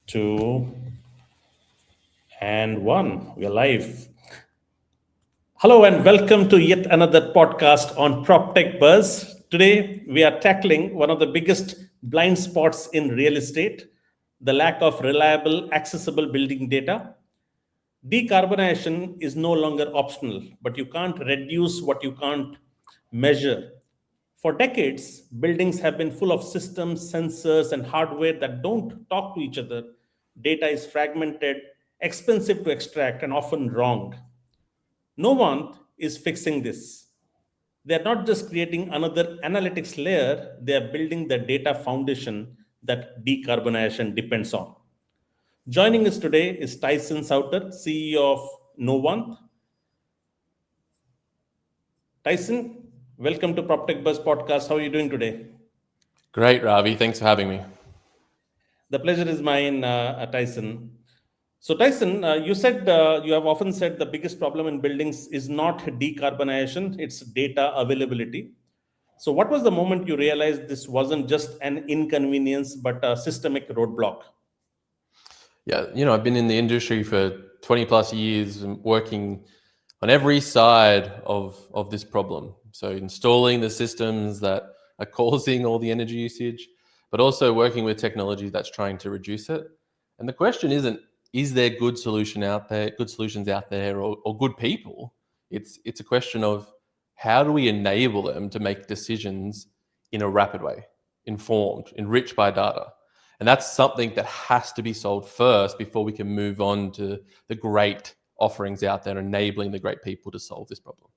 Two, and one. We're live. Hello, and welcome to yet another podcast on PropTech Buzz. Today, we are tackling one of the biggest blind spots in real estate, the lack of reliable, accessible building data. Decarbonization is no longer optional, but you can't reduce what you can't measure. For decades, buildings have been full of systems, sensors, and hardware that don't talk to each other. Data is fragmented, expensive to extract, and often wrong. Novant is fixing this. They're not just creating another analytics layer, they are building the data foundation that decarbonization depends on. Joining us today is Tyson Soutter, CEO of Novant. Tyson, welcome to PropTech Buzz podcast. How are you doing today? Great, Ravi. Thanks for having me. The pleasure is mine, Tyson. So, Tyson, you said you have often said the biggest problem in buildings is not decarbonization; it's data availability. So, what was the moment you realized this wasn't just an inconvenience but a systemic roadblock? Yeah, I've been in the industry for 20 plus years and working on every side of this problem. So installing the systems that are causing all the energy usage, but also working with technology that's trying to reduce it. And the question isn't, is there good solutions out there or good people? It's a question of how do we enable them to make decisions in a rapid way, informed, enriched by data. And that's something that has to be solved first before we can move on to the great offerings out there, enabling the great people to solve this problem.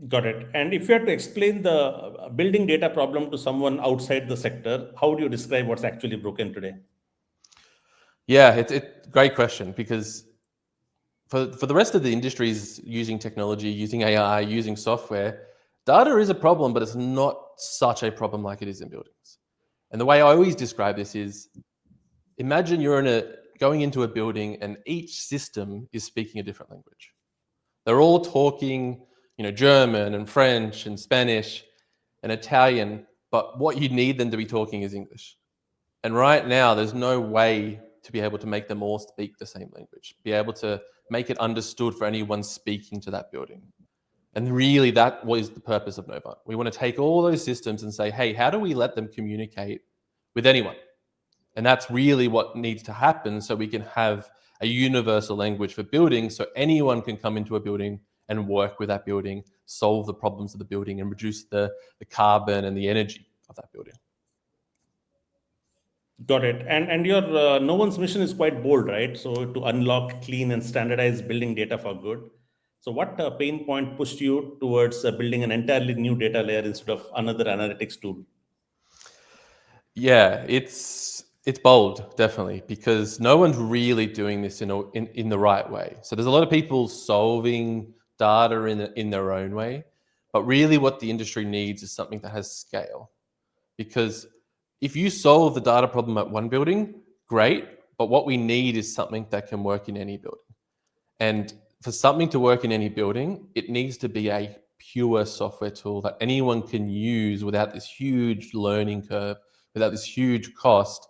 Got it. And if you had to explain the building data problem to someone outside the sector, how would you describe what's actually broken today? Yeah, it's a great question, because for the rest of the industries using technology, using AI, using software, data is a problem, but it's not such a problem like it is in buildings. And the way I always describe this is, imagine you're going into a building and each system is speaking a different language. They're all talking, German and French and Spanish and Italian, but what you need them to be talking is English. And right now, there's no way to be able to make them all speak the same language, be able to make it understood for anyone speaking to that building. And really, that was the purpose of Novant. We want to take all those systems and say, hey, how do we let them communicate with anyone? And that's really what needs to happen, so we can have a universal language for buildings, so anyone can come into a building and work with that building, solve the problems of the building, and reduce the carbon and the energy of that building. Got it. And your no one's mission is quite bold, right? So to unlock, clean, and standardize building data for good. So what pain point pushed you towards building an entirely new data layer instead of another analytics tool? Yeah, it's bold, definitely, because no one's really doing this in the right way. So there's a lot of people solving data in their own way, but really what the industry needs is something that has scale. Because if you solve the data problem at one building, great, but what we need is something that can work in any building. And for something to work in any building, it needs to be a pure software tool that anyone can use without this huge learning curve, without this huge cost,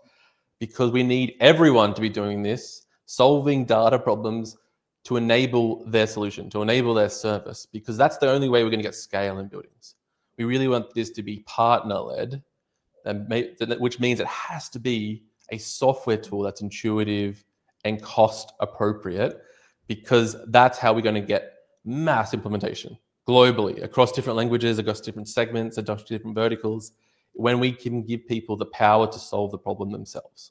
because we need everyone to be doing this, solving data problems to enable their solution, to enable their service, because that's the only way we're going to get scale in buildings. We really want this to be partner-led, which means it has to be a software tool that's intuitive and cost appropriate, because that's how we're going to get mass implementation globally, across different languages, across different segments, across different verticals, when we can give people the power to solve the problem themselves.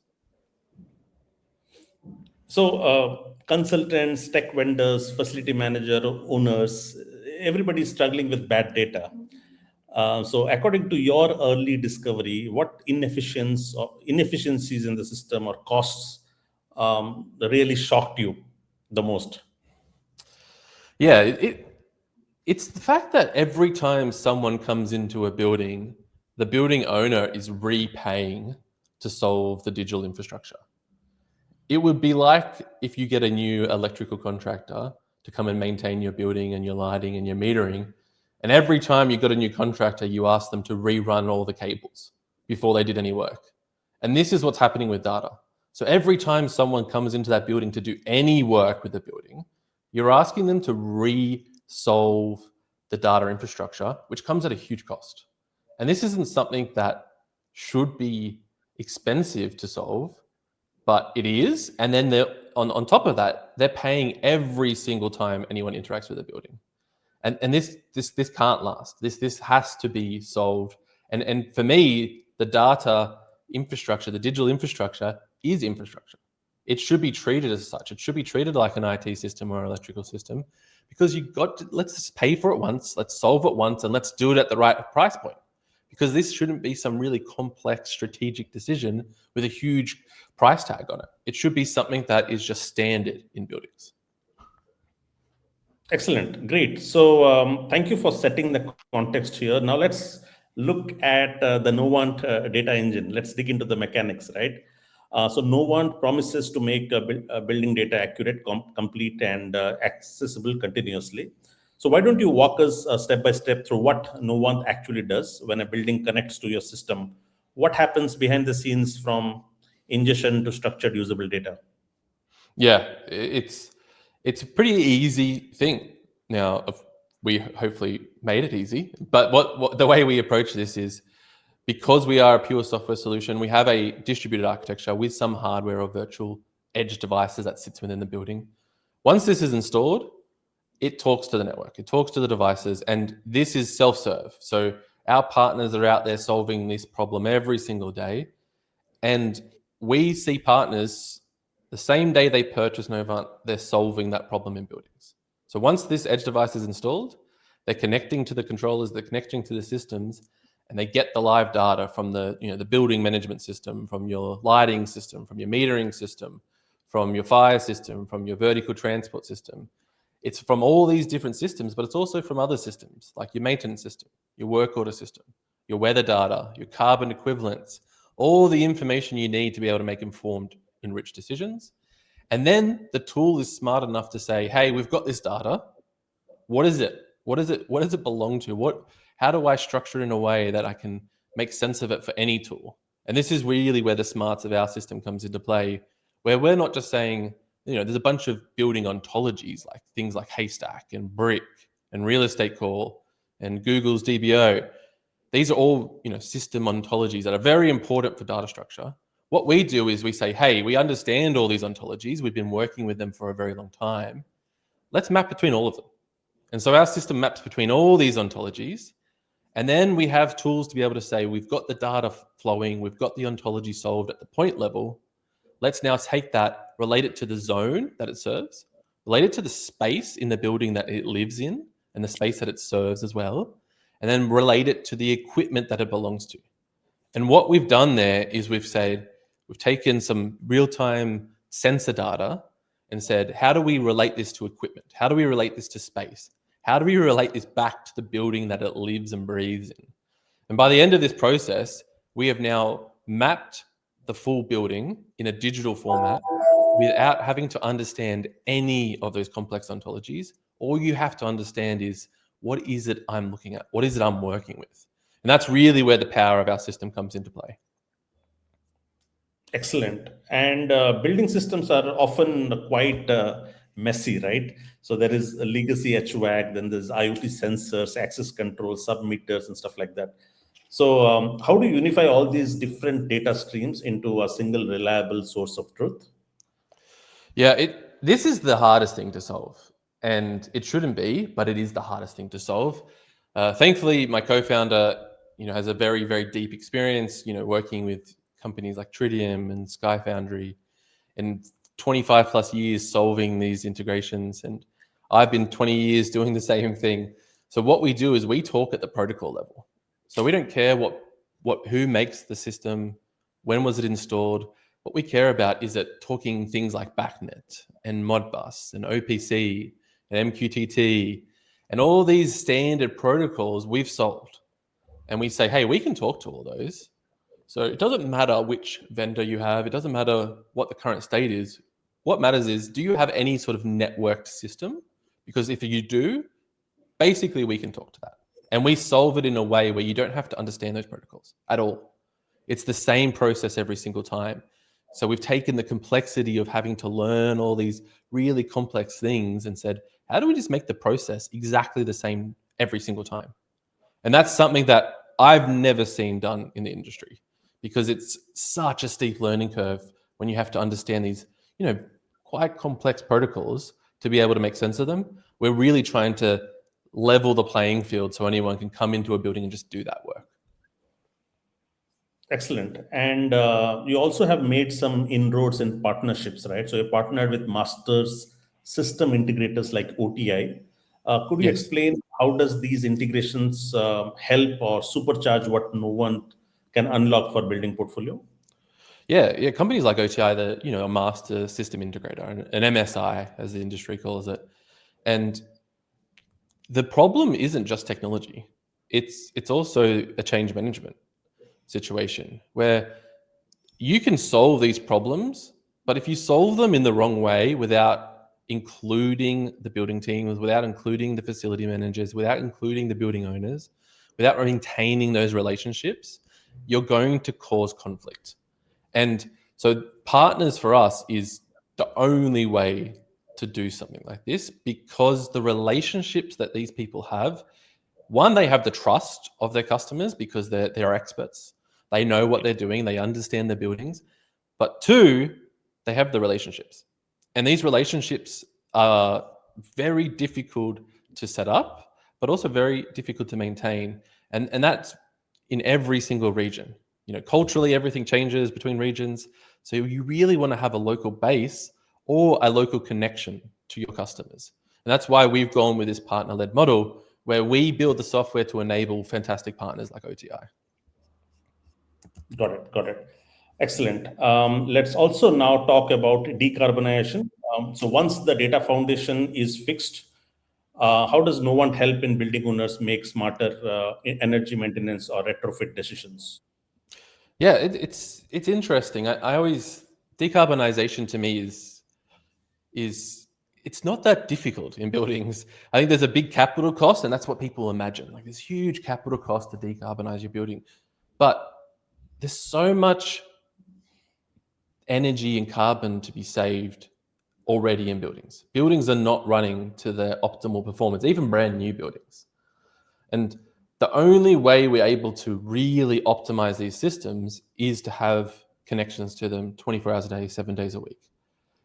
So consultants, tech vendors, facility manager, owners, everybody's struggling with bad data. So according to your early discovery, what inefficiencies in the system or costs really shocked you the most? Yeah, it's the fact that every time someone comes into a building, the building owner is repaying to solve the digital infrastructure. It would be like if you get a new electrical contractor to come and maintain your building and your lighting and your metering, and every time you got a new contractor, you ask them to rerun all the cables before they did any work. And this is what's happening with data. So every time someone comes into that building to do any work with the building, you're asking them to re-solve the data infrastructure, which comes at a huge cost. And this isn't something that should be expensive to solve, but it is. And then on top of that, they're paying every single time anyone interacts with the building. And this can't last. This has to be solved. And for me, the data infrastructure, the digital infrastructure is infrastructure. It should be treated as such. It should be treated like an IT system or electrical system, because let's just pay for it once, let's solve it once, and let's do it at the right price point. Because this shouldn't be some really complex strategic decision with a huge price tag on it. It should be something that is just standard in buildings. Excellent. Great. So thank you for setting the context here. Now let's look at the Novant data engine. Let's dig into the mechanics, right? So Novant promises to make building data accurate, complete, and accessible continuously. So why don't you walk us step by step through what Novant actually does when a building connects to your system? What happens behind the scenes from ingestion to structured usable data? Yeah, it's a pretty easy thing. Now, we hopefully made it easy, but what the way we approach this is, because we are a pure software solution, we have a distributed architecture with some hardware or virtual edge devices that sits within the building. Once this is installed, it talks to the network, it talks to the devices, and this is self-serve. So our partners are out there solving this problem every single day. And we see partners, the same day they purchase Novant, they're solving that problem in buildings. So once this edge device is installed, they're connecting to the controllers, they're connecting to the systems, and they get the live data from the building management system, from your lighting system, from your metering system, from your fire system, from your vertical transport system. It's from all these different systems, but it's also from other systems like your maintenance system, your work order system, your weather data, your carbon equivalents, all the information you need to be able to make informed, enriched decisions. And then the tool is smart enough to say, hey, we've got this data. What is it? What does it belong to? How do I structure it in a way that I can make sense of it for any tool? And this is really where the smarts of our system comes into play, where we're not just saying, there's a bunch of building ontologies, like things like Haystack and Brick and Real Estate Core and Google's DBO. These are all, system ontologies that are very important for data structure. What we do is we say, hey, we understand all these ontologies. We've been working with them for a very long time. Let's map between all of them. And so our system maps between all these ontologies. And then we have tools to be able to say, we've got the data flowing, we've got the ontology solved at the point level. Let's now take that, relate it to the zone that it serves, relate it to the space in the building that it lives in and the space that it serves as well, and then relate it to the equipment that it belongs to. And what we've done there is we've taken some real-time sensor data and said, how do we relate this to equipment? How do we relate this to space? How do we relate this back to the building that it lives and breathes in? And by the end of this process, we have now mapped the full building in a digital format without having to understand any of those complex ontologies. All you have to understand is, what is it I'm looking at? What is it I'm working with? And that's really where the power of our system comes into play. Excellent. And building systems are often quite messy, right? So there is a legacy HVAC, then there's IoT sensors, access control, sub-meters, and stuff like that. So how do you unify all these different data streams into a single reliable source of truth? Yeah, this is the hardest thing to solve. And it shouldn't be, but it is the hardest thing to solve. Thankfully, my co-founder, has a very, very deep experience, working with companies like Tritium and Sky Foundry, and 25 plus years solving these integrations. And I've been 20 years doing the same thing. So what we do is we talk at the protocol level. So we don't care who makes the system, when was it installed. What we care about is that talking things like BACnet and Modbus and OPC and MQTT and all these standard protocols we've solved. And we say, hey, we can talk to all those. So it doesn't matter which vendor you have. It doesn't matter what the current state is. What matters is, do you have any sort of networked system? Because if you do, basically we can talk to that. And we solve it in a way where you don't have to understand those protocols at all. It's the same process every single time. So we've taken the complexity of having to learn all these really complex things and said, how do we just make the process exactly the same every single time? And that's something that I've never seen done in the industry, because it's such a steep learning curve when you have to understand these, quite complex protocols to be able to make sense of them. We're really trying to level the playing field so anyone can come into a building and just do that work. Excellent. And you also have made some inroads in partnerships, right? So you partnered with masters system integrators like OTI. Could you Yes. explain how does these integrations help or supercharge what Novant can unlock for building portfolio? Yeah. Companies like OTI, a master system integrator, an MSI, as the industry calls it. And the problem isn't just technology. It's also a change management situation where you can solve these problems, but if you solve them in the wrong way without including the building teams, without including the facility managers, without including the building owners, without maintaining those relationships, you're going to cause conflict. And so partners for us is the only way to do something like this, because the relationships that these people have, one, they have the trust of their customers because they're experts. They know what they're doing. They understand the buildings. But two, they have the relationships. And these relationships are very difficult to set up, but also very difficult to maintain. And that's in every single region. Culturally, everything changes between regions. So you really want to have a local base or a local connection to your customers. And that's why we've gone with this partner-led model where we build the software to enable fantastic partners like OTI. Got it. Got it. Excellent. Let's also now talk about decarbonization. So once the data foundation is fixed, how does Novant help in building owners make smarter energy maintenance or retrofit decisions? Yeah, it's interesting. I always decarbonization to me is it's not that difficult in buildings. I think there's a big capital cost, and that's what people imagine. Like this huge capital cost to decarbonize your building, but there's so much energy and carbon to be saved already in buildings. Buildings are not running to their optimal performance, even brand new buildings. And the only way we're able to really optimize these systems is to have connections to them 24 hours a day, 7 days a week.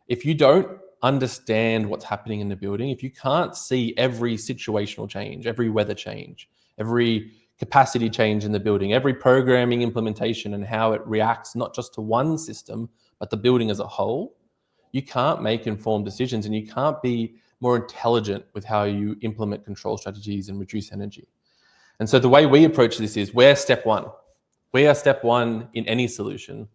If you don't understand what's happening in the building, if you can't see every situational change, every weather change, every capacity change in the building, every programming implementation and how it reacts not just to one system, but the building as a whole, you can't make informed decisions and you can't be more intelligent with how you implement control strategies and reduce energy. And so the way we approach this is we're step one. We are step one in any solution.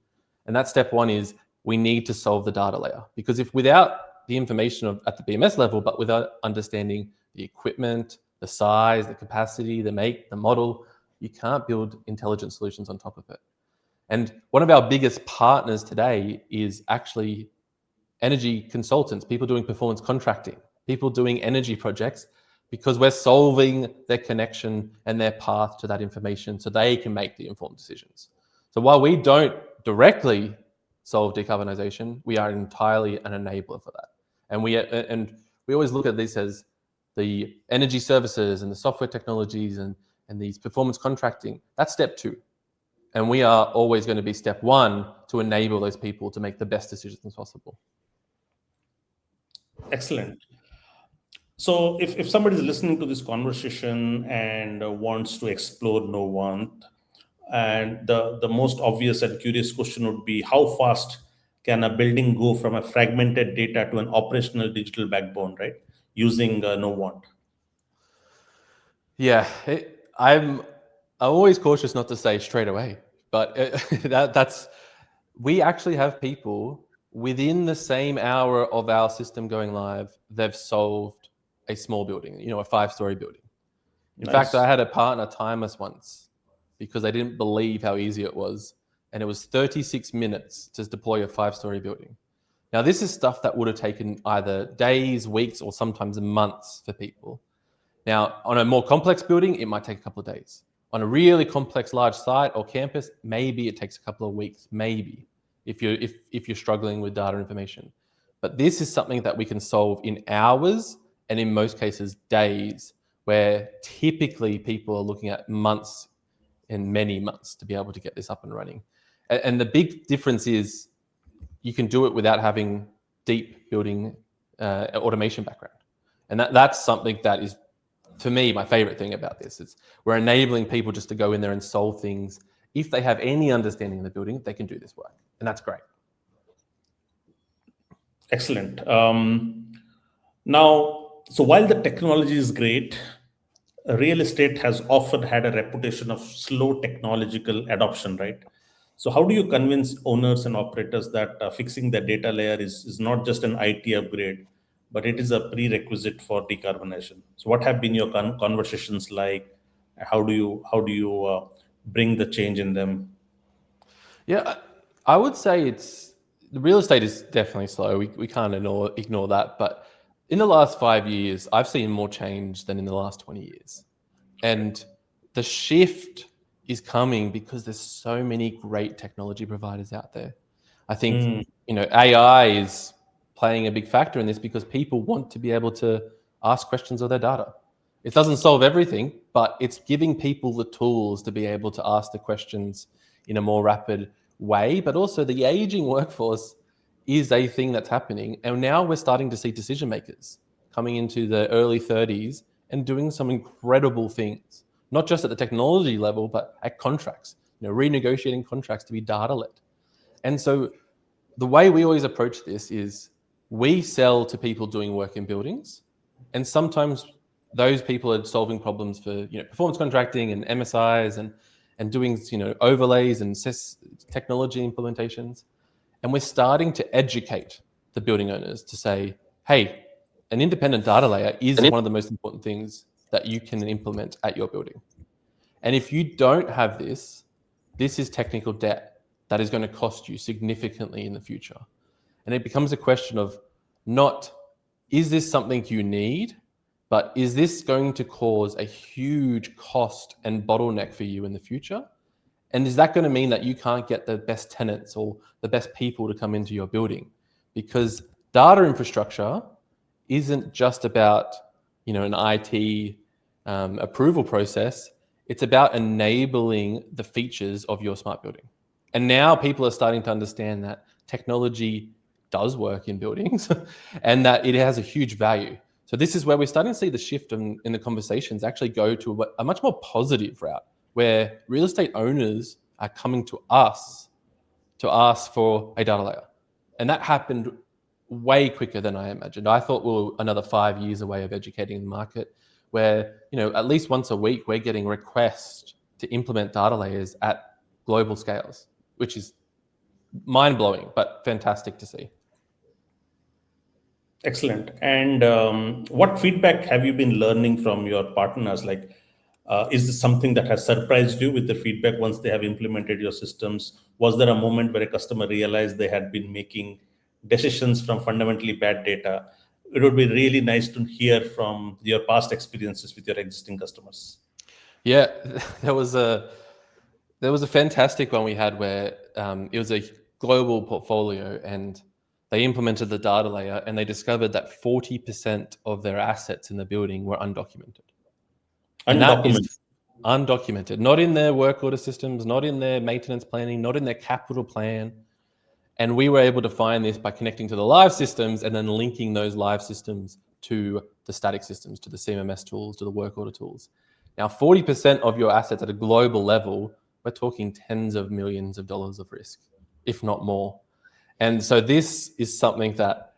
And that step one is we need to solve the data layer, because if without the information at the BMS level, but without understanding the equipment, the size, the capacity, the make, the model, you can't build intelligent solutions on top of it. And one of our biggest partners today is actually energy consultants, people doing performance contracting, people doing energy projects, because we're solving their connection and their path to that information so they can make the informed decisions. So while we don't directly solve decarbonization, we are entirely an enabler for that. And we always look at this as the energy services and the software technologies and these performance contracting. That's step two. And we are always going to be step one to enable those people to make the best decisions possible. Excellent. So if somebody is listening to this conversation and wants to explore Novant, and the most obvious and curious question would be how fast can a building go from a fragmented data to an operational digital backbone, right? Using Novant. Yeah, I'm always cautious not to say straight away, but that's we actually have people within the same hour of our system going live, they've solved a small building, a 5-story building. In fact, I Nice. had a partner time us once because they didn't believe how easy it was, and it was 36 minutes to deploy a 5-story building. Now, this is stuff that would have taken either days, weeks, or sometimes months for people. Now, on a more complex building, it might take a couple of days. On a really complex large site or campus, maybe it takes a couple of weeks, maybe, if you're struggling with data information. But this is something that we can solve in hours, and in most cases days, where typically people are looking at months and many months to be able to get this up and running. And the big difference is you can do it without having deep building automation background. And that's something that is, for me, my favorite thing about this. Is we're enabling people just to go in there and solve things. If they have any understanding of the building, they can do this work. And that's great. Excellent. Now, so while the technology is great, real estate has often had a reputation of slow technological adoption, right? So, how do you convince owners and operators that fixing the data layer is not just an IT upgrade, but it is a prerequisite for decarbonization? So, what have been your conversations like? How do you bring the change in them? Yeah, I would say the real estate is definitely slow. We can't ignore that. But in the last 5 years, I've seen more change than in the last 20 years. And the shift is coming because there's so many great technology providers out there. I think, AI is playing a big factor in this because people want to be able to ask questions of their data. It doesn't solve everything, but it's giving people the tools to be able to ask the questions in a more rapid way. But also the aging workforce is a thing that's happening. And now we're starting to see decision makers coming into the early 30s and doing some incredible things, not just at the technology level, but at contracts, renegotiating contracts to be data led. And so the way we always approach this is we sell to people doing work in buildings, and sometimes those people are solving problems for performance contracting and MSIs and doing overlays and technology implementations. And we're starting to educate the building owners to say, hey, an independent data layer is one of the most important things that you can implement at your building. And if you don't have this is technical debt that is going to cost you significantly in the future. And it becomes a question of not, is this something you need, but is this going to cause a huge cost and bottleneck for you in the future? And is that going to mean that you can't get the best tenants or the best people to come into your building? Because data infrastructure isn't just about an IT approval process. It's about enabling the features of your smart building. And now people are starting to understand that technology does work in buildings and that it has a huge value. So this is where we're starting to see the shift in the conversations actually go to a much more positive route, where real estate owners are coming to us to ask for a data layer. And that happened way quicker than I imagined. I thought we were another 5 years away of educating the market, where at least once a week we're getting requests to implement data layers at global scales, which is mind-blowing but fantastic to see. Excellent. And what feedback have you been learning from your partners? Like, is this something that has surprised you with the feedback once they have implemented your systems? Was there a moment where a customer realized they had been making decisions from fundamentally bad data? It would be really nice to hear from your past experiences with your existing customers. Yeah, there was a fantastic one we had where it was a global portfolio, and they implemented the data layer and they discovered that 40% of their assets in the building were undocumented. And that is undocumented, not in their work order systems, not in their maintenance planning, not in their capital plan. And we were able to find this by connecting to the live systems and then linking those live systems to the static systems, to the CMMS tools, to the work order tools. Now, 40% of your assets at a global level, we're talking tens of millions of dollars of risk, if not more. And so this is something that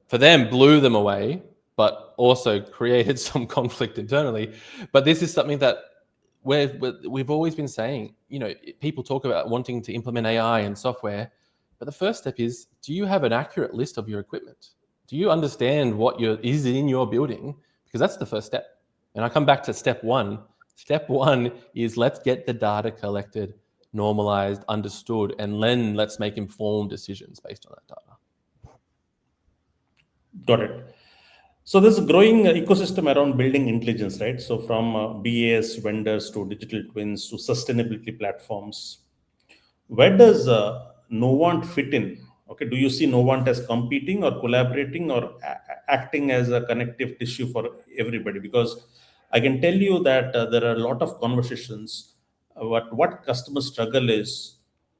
for them blew them away, but also created some conflict internally. But this is something that we've always been saying, people talk about wanting to implement AI and software, but the first step is, do you have an accurate list of your equipment? Do you understand what is in your building? Because that's the first step. And I come back to step one. Step one is let's get the data collected, normalized, understood, and then let's make informed decisions based on that data. Got it. So there's a growing ecosystem around building intelligence, right? So from BAS vendors to digital twins to sustainability platforms. Where does Novant fit in? Okay, do you see Novant as competing or collaborating or acting as a connective tissue for everybody? Because I can tell you that there are a lot of conversations. What customer struggle is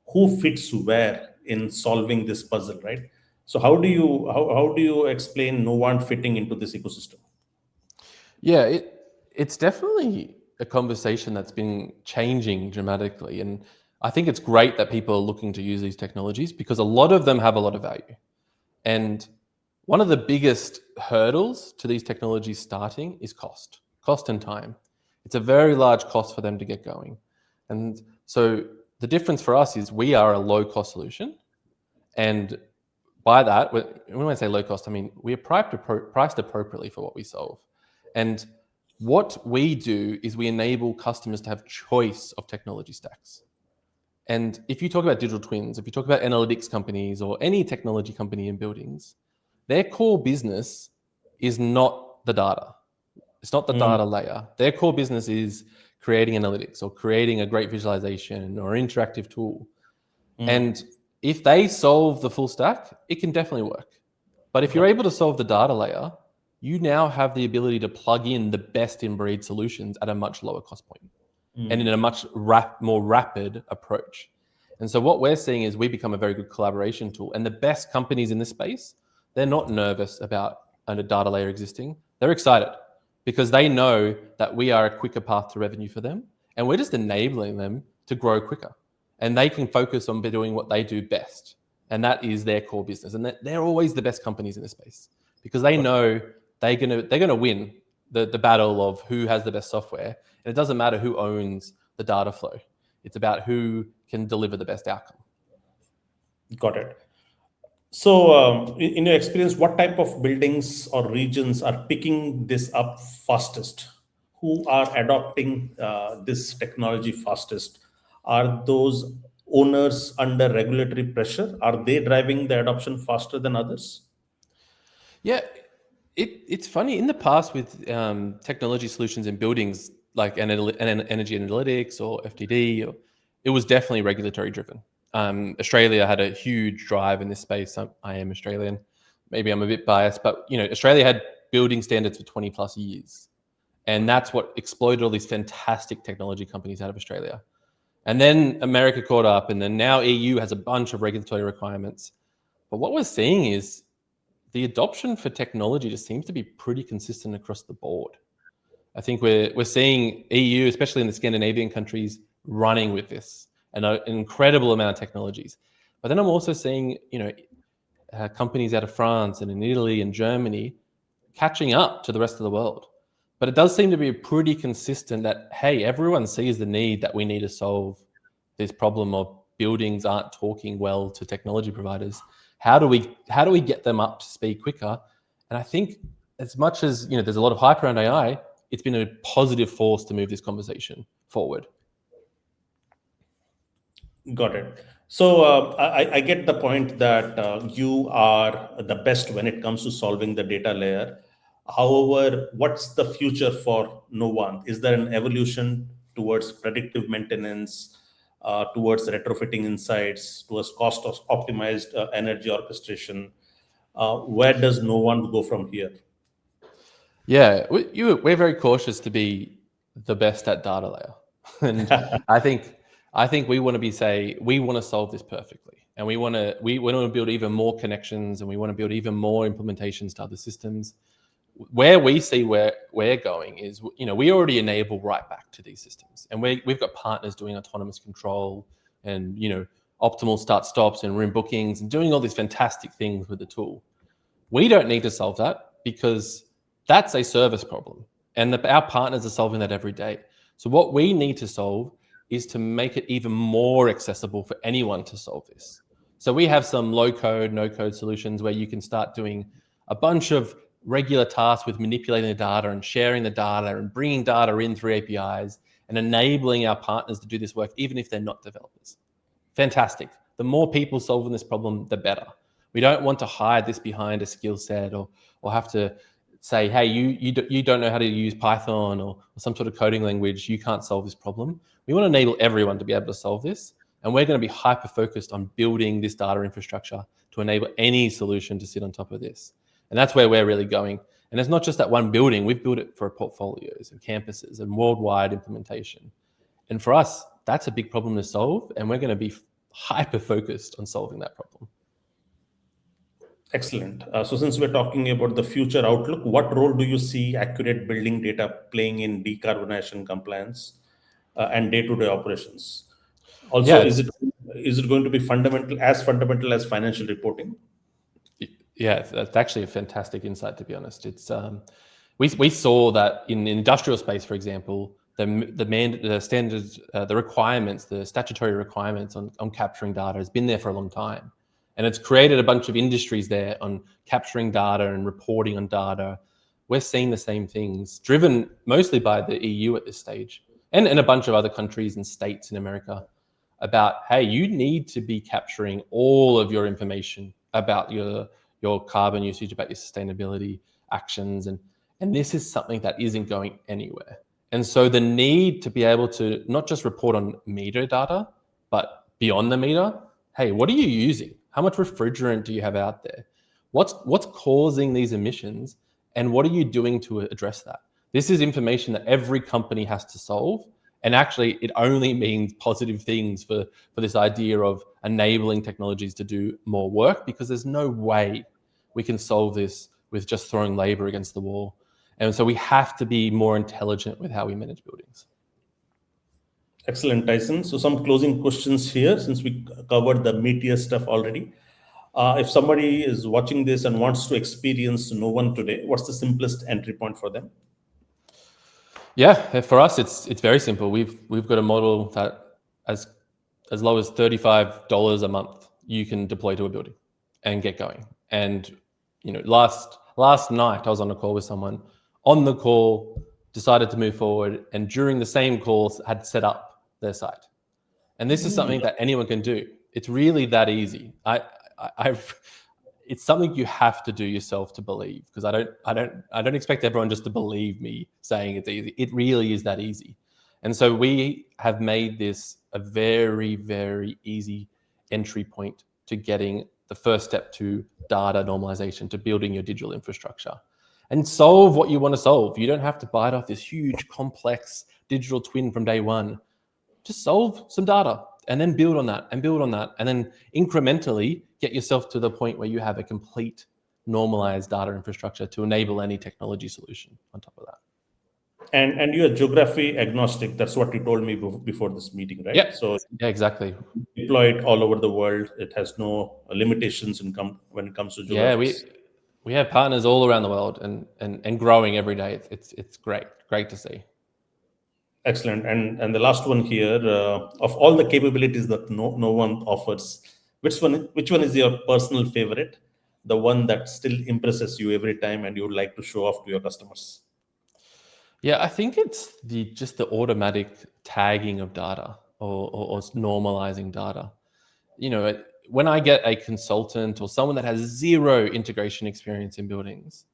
who fits where in solving this puzzle, right? So how do you explain Novant fitting into this ecosystem? Yeah, it's definitely a conversation that's been changing dramatically. And I think it's great that people are looking to use these technologies because a lot of them have a lot of value. And one of the biggest hurdles to these technologies starting is cost and time. It's a very large cost for them to get going. And so the difference for us is we are a low cost solution. And by that, when I say low cost, I mean we are priced appropriately for what we solve. And what we do is we enable customers to have choice of technology stacks. And if you talk about digital twins, if you talk about analytics companies or any technology company in buildings, their core business is not the data. It's not the Mm, data layer. Their core business is creating analytics or creating a great visualization or interactive tool. mm, And if they solve the full stack, it can definitely work. But if you're got it. able to solve the data layer, you now have the ability to plug in the best in breed solutions at a much lower cost point and in a much more rapid approach. And so what we're seeing is we become a very good collaboration tool. And the best companies in this space, they're not nervous about a data layer existing. They're excited because they know that we are a quicker path to revenue for them. And we're just enabling them to grow quicker. And they can focus on doing what they do best. And that is their core business. And they're always the best companies in this space because they Got it. know they're gonna win the battle of who has the best software. And it doesn't matter who owns the data flow. It's about who can deliver the best outcome. Got it. So, in your experience, what type of buildings or regions are picking this up fastest? Who are adopting this technology fastest? Are those owners under regulatory pressure? Are they driving the adoption faster than others? Yeah, it's funny. In the past with technology solutions in buildings like energy analytics or FTD, it was definitely regulatory driven. Australia had a huge drive in this space. I am Australian. Maybe I'm a bit biased, but Australia had building standards for 20 plus years. And that's what exploded all these fantastic technology companies out of Australia. And then America caught up, and then now EU has a bunch of regulatory requirements. But what we're seeing is the adoption for technology just seems to be pretty consistent across the board. I think we're seeing EU, especially in the Scandinavian countries, running with this and an incredible amount of technologies. But then I'm also seeing companies out of France and in Italy and Germany catching up to the rest of the world. But it does seem to be pretty consistent that, hey, everyone sees the need that we need to solve this problem of buildings aren't talking well to technology providers. How do we get them up to speed quicker? And I think as much as there's a lot of hype around AI, it's been a positive force to move this conversation forward. Got it. So I get the point that you are the best when it comes to solving the data layer. However, what's the future for Novant? Is there an evolution towards predictive maintenance, towards retrofitting insights, towards cost optimized energy orchestration? Where does Novant go from here? Yeah, we're very cautious to be the best at data layer, and I think we want to we want to solve this perfectly, and we want to build even more connections, and we want to build even more implementations to other systems. Where we see where we're going is, we already enable right back to these systems, and we've got partners doing autonomous control and optimal start stops and room bookings and doing all these fantastic things with the tool. We don't need to solve that because that's a service problem. And our partners are solving that every day. So what we need to solve is to make it even more accessible for anyone to solve this. So we have some low code, no code solutions where you can start doing a bunch of regular tasks with manipulating the data and sharing the data and bringing data in through APIs and enabling our partners to do this work, even if they're not developers. Fantastic. The more people solving this problem, the better. We don't want to hide this behind a skill set or have to say, hey, you don't know how to use Python or some sort of coding language, you can't solve this problem. We want to enable everyone to be able to solve this. And we're going to be hyper focused on building this data infrastructure to enable any solution to sit on top of this. And that's where we're really going. And it's not just that one building, we've built it for portfolios and campuses and worldwide implementation. And for us, that's a big problem to solve. And we're going to be hyper focused on solving that problem. Excellent. So since we're talking about the future outlook, what role do you see accurate building data playing in decarbonization compliance and day-to-day operations? Also, Yeah, is it going to be fundamental as financial reporting? Yeah, that's actually a fantastic insight, to be honest. It's we saw that in the industrial space, for example, the standards, the requirements, the statutory requirements on capturing data has been there for a long time. And it's created a bunch of industries there on capturing data and reporting on data. We're seeing the same things, driven mostly by the EU at this stage, and a bunch of other countries and states in America, about, hey, you need to be capturing all of your information about your carbon usage, about your sustainability actions. And this is something that isn't going anywhere. And so the need to be able to not just report on meter data, but beyond the meter, hey, what are you using? How much refrigerant do you have out there? What's causing these emissions? And what are you doing to address that? This is information that every company has to solve. And actually, it only means positive things for this idea of enabling technologies to do more work, because there's no way we can solve this with just throwing labor against the wall. And so we have to be more intelligent with how we manage buildings. Excellent, Tyson. So some closing questions here, since we covered the meatier stuff already. If somebody is watching this and wants to experience Novant today, what's the simplest entry point for them? Yeah, for us, it's very simple. We've got a model that as low as $35 a month you can deploy to a building and get going. And last night I was on a call with someone. On the call, decided to move forward, and during the same call had set up their site. And this is something that anyone can do. It's really that easy. It's something you have to do yourself to believe, because I don't expect everyone just to believe me saying it's easy. It really is that easy. And so we have made this a very, very easy entry point to getting the first step to data normalization, to building your digital infrastructure and solve what you want to solve. You don't have to bite off this huge, complex digital twin from day one. Just solve some data and then build on that and build on that. And then incrementally get yourself to the point where you have a complete normalized data infrastructure to enable any technology solution on top of that. And you are geography agnostic. That's what you told me before this meeting, right? Yeah. So yeah, exactly. Deploy it all over the world. It has no limitations when it comes to geographies. Yeah, we have partners all around the world and growing every day. It's great to see. Excellent. And the last one here, of all the capabilities that Novant offers, which one is your personal favorite? The one that still impresses you every time and you would like to show off to your customers? Yeah, I think it's just the automatic tagging of data or normalizing data. When I get a consultant or someone that has zero integration experience in buildings,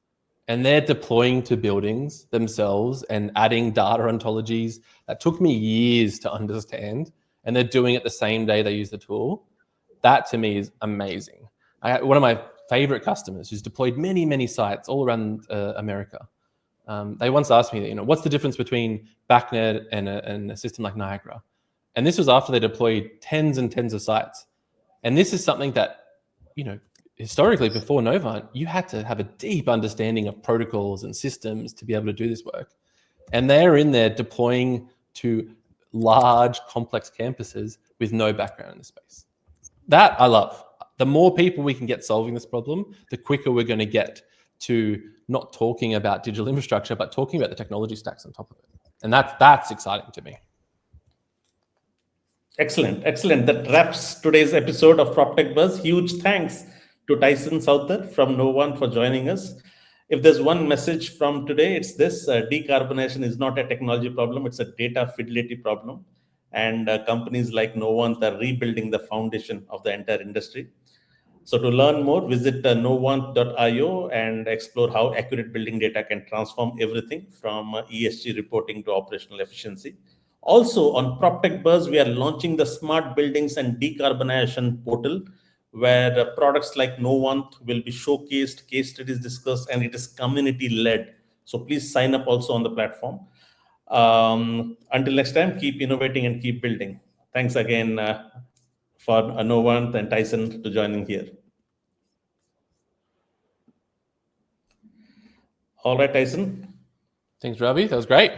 and they're deploying to buildings themselves and adding data ontologies that took me years to understand, and they're doing it the same day they use the tool, that to me is amazing. One of my favorite customers who's deployed many, many sites all around America, they once asked me, what's the difference between BACnet and a system like Niagara? And this was after they deployed tens and tens of sites. And this is something that, historically before Novant, you had to have a deep understanding of protocols and systems to be able to do this work. And they're in there deploying to large, complex campuses with no background in the space. That I love. The more people we can get solving this problem, the quicker we're going to get to not talking about digital infrastructure, but talking about the technology stacks on top of it. And that's exciting to me. Excellent. That wraps today's episode of PropTech Buzz. Huge thanks to Tyson Soutter from Novant for joining us. If there's one message from today, it's this: decarbonization is not a technology problem, it's a data fidelity problem. And companies like Novant are rebuilding the foundation of the entire industry. So to learn more, visit novant.io and explore how accurate building data can transform everything from ESG reporting to operational efficiency. Also on PropTech Buzz, we are launching the Smart Buildings and Decarbonization portal, where products like Novant will be showcased, case studies discussed, and it is community led. So please sign up also on the platform. Until next time, keep innovating and keep building. Thanks again for Novant and Tyson to joining here. All right, Tyson. Thanks, Ravi. That was great.